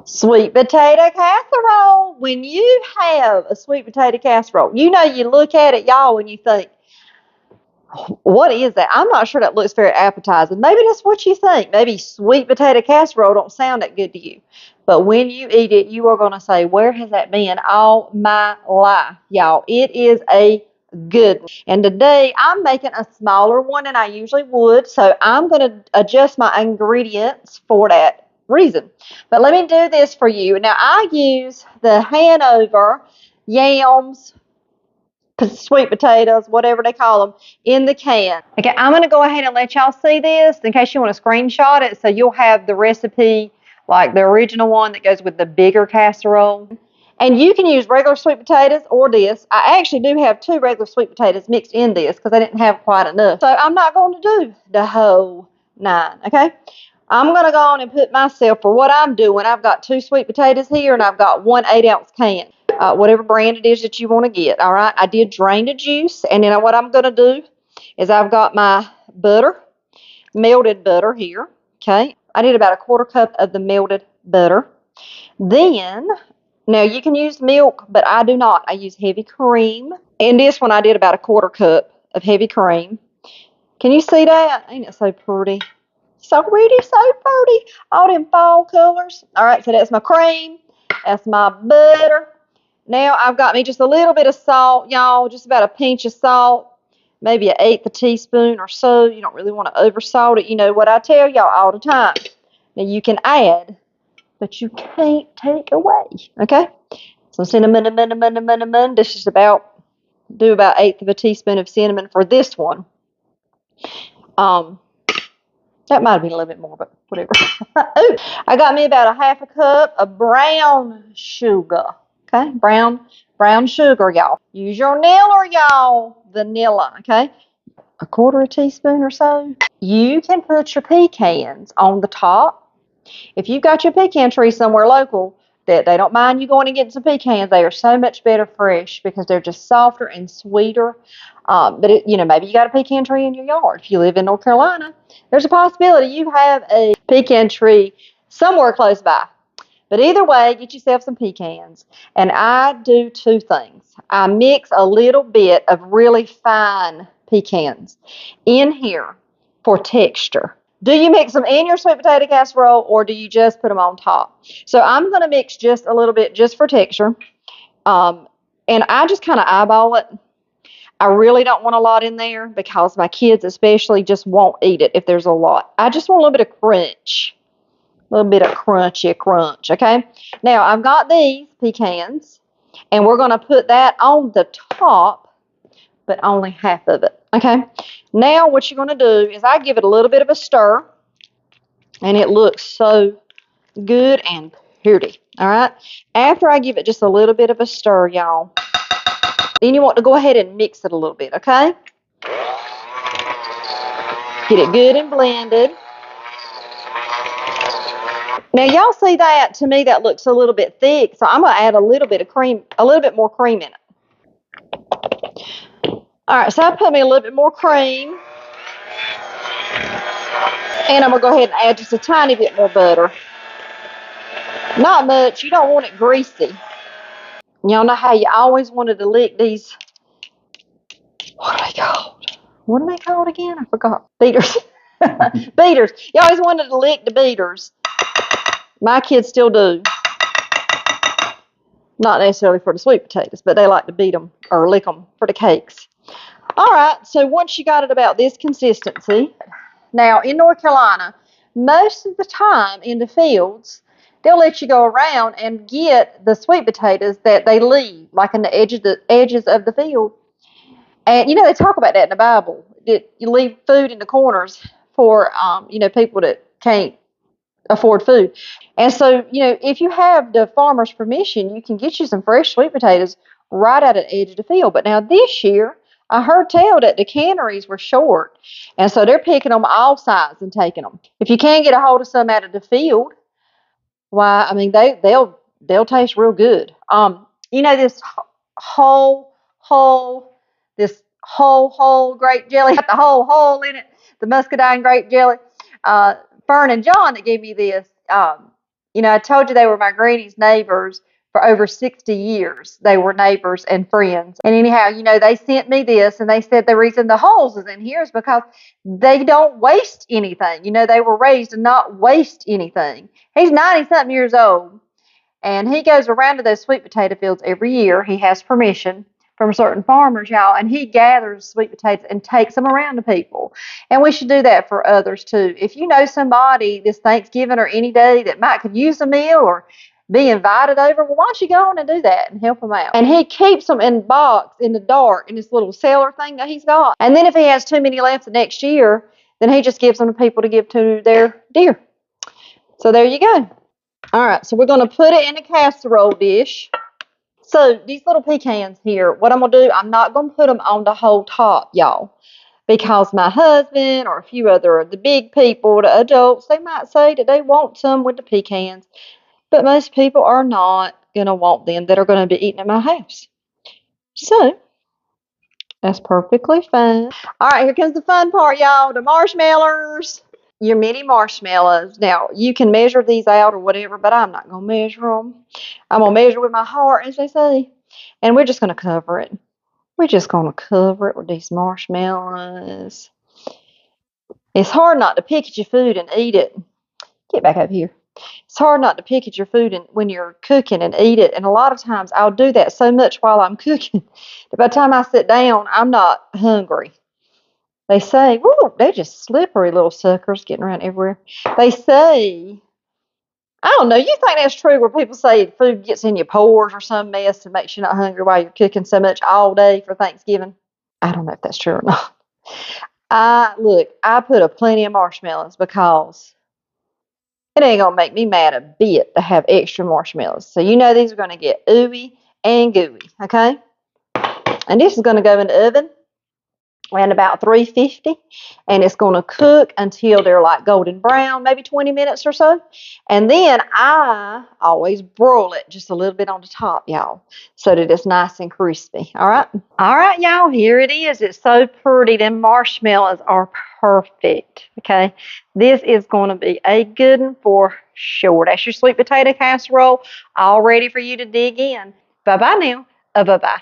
Sweet potato casserole. When you have a sweet potato casserole, you know you look at it, y'all, and you think, what is that? I'm not sure that looks very appetizing. Maybe that's what you think. Maybe sweet potato casserole don't sound that good to you. But when you eat it, you are going to say, where has that been all my life, y'all? It is a good one. And today I'm making a smaller one than I usually would. So I'm going to adjust my ingredients for that reason. But let me do this for you. Now I use the Hanover yams, sweet potatoes, whatever they call them, in the can. Okay, I'm going to go ahead and let y'all see this in case you want to screenshot it so you'll have the recipe, like the original one that goes with the bigger casserole. And you can use regular sweet potatoes or this. I actually do have 2 regular sweet potatoes mixed in this because I didn't have quite enough. So I'm not going to do the whole 9, okay? I'm going to go on and put myself, for what I'm doing, I've got 2 sweet potatoes here and I've got 1 8-ounce can. Whatever brand it is that you want to get, all right? I did drain the juice, and then what I'm going to do is I've got my butter, melted butter here, okay? I did about a 1/4 cup of the melted butter. Then, now you can use milk, but I do not. I use heavy cream. In this one, I did about a 1/4 cup of heavy cream. Can you see that? Ain't it so pretty? So pretty, so pretty. All them fall colors. All right, so that's my cream. That's my butter. Now I've got me just a little bit of salt, y'all, just about a pinch of salt, maybe an 1/8 teaspoon or so. You don't really want to oversalt it. You know what I tell y'all all the time. Now you can add, but you can't take away. Okay? Some cinnamon. This is about 1/8 teaspoon of cinnamon for this one. That might have been a little bit more, but whatever. Ooh, I got me about a 1/2 cup of brown sugar. Okay, brown sugar, y'all. Use your Nilla, y'all. Vanilla, okay? A 1/4 teaspoon or so. You can put your pecans on the top. If you've got your pecan tree somewhere local that they don't mind you going and getting some pecans, they are so much better fresh because they're just softer and sweeter. But maybe you got a pecan tree in your yard. If you live in North Carolina, there's a possibility you have a pecan tree somewhere close by. But either way, get yourself some pecans. And I do 2 things. I mix a little bit of really fine pecans in here for texture. Do you mix them in your sweet potato casserole or do you just put them on top? So I'm going to mix just a little bit just for texture. And I just kind of eyeball it. I really don't want a lot in there because my kids especially just won't eat it if there's a lot. I just want a little bit of crunch. A little bit of crunchy crunch, okay? Now, I've got these pecans, and we're going to put that on the top, but only half of it, okay? Now, what you're going to do is I give it a little bit of a stir, and it looks so good and pretty, all right? After I give it just a little bit of a stir, y'all, then you want to go ahead and mix it a little bit, okay? Get it good and blended. Now, y'all see that? To me, that looks a little bit thick, so I'm going to add a little bit of cream, a little bit more cream in it. All right, so I put me a little bit more cream, and I'm going to go ahead and add just a tiny bit more butter. Not much. You don't want it greasy. Y'all know how you always wanted to lick these, what are they called? What are they called again? I forgot. Beaters. Beaters. You always wanted to lick the beaters. My kids still do. Not necessarily for the sweet potatoes, but they like to beat them or lick them for the cakes. All right, so once you got it about this consistency, now in North Carolina, most of the time in the fields, they'll let you go around and get the sweet potatoes that they leave, like in the edges of the field. And, they talk about that in the Bible, that you leave food in the corners for, people that can't afford food. And so, if you have the farmer's permission, you can get you some fresh sweet potatoes right out at the edge of the field. But now this year, I heard tell that the canneries were short. And so they're picking them all sides and taking them. If you can't get a hold of some out of the field, why, I mean, they'll taste real good. This whole grape jelly, got the whole hole in it, the muscadine grape jelly. Fern and John that gave me this, I told you they were my granny's neighbors for over 60 years. They were neighbors and friends. And anyhow, they sent me this and they said the reason the holes is in here is because they don't waste anything. They were raised to not waste anything. He's 90 something years old. And he goes around to those sweet potato fields every year. He has permission from certain farmers, y'all, and he gathers sweet potatoes and takes them around to people. And we should do that for others too. If you know somebody this Thanksgiving or any day that might could use a meal or be invited over, well, why don't you go on and do that and help them out? And he keeps them in a box in the dark in this little cellar thing that he's got. And then if he has too many left the next year, then he just gives them to people to give to their deer. So there you go. All right, so we're going to put it in a casserole dish. So these little pecans here, what I'm going to do, I'm not going to put them on the whole top, y'all, because my husband or a few other of the big people, the adults, they might say that they want some with the pecans, but most people are not going to want them that are going to be eating at my house. So that's perfectly fine. All right, here comes the fun part, y'all, the marshmallows. Your mini marshmallows. Now, you can measure these out or whatever, but I'm not going to measure them. I'm going to measure with my heart, as they say. And we're just going to cover it. We're just going to cover it with these marshmallows. It's hard not to pick at your food and eat it. Get back up here. It's hard not to pick at your food when you're cooking and eat it. And a lot of times I'll do that so much while I'm cooking that by the time I sit down, I'm not hungry. They say, whoa, they're just slippery little suckers getting around everywhere. They say, I don't know, you think that's true where people say food gets in your pores or some mess and makes you not hungry while you're cooking so much all day for Thanksgiving? I don't know if that's true or not. I put a plenty of marshmallows because it ain't going to make me mad a bit to have extra marshmallows. So these are going to get ooey and gooey, okay? And this is going to go in the oven at about 350, and it's going to cook until they're like golden brown, maybe 20 minutes or so. And then I always broil it just a little bit on the top, y'all, so that it's nice and crispy. All right, y'all, here it is. It's so pretty. Them marshmallows are perfect. Okay, this is going to be a good one for sure. That's your sweet potato casserole all ready for you to dig in. Bye bye now. Bye bye.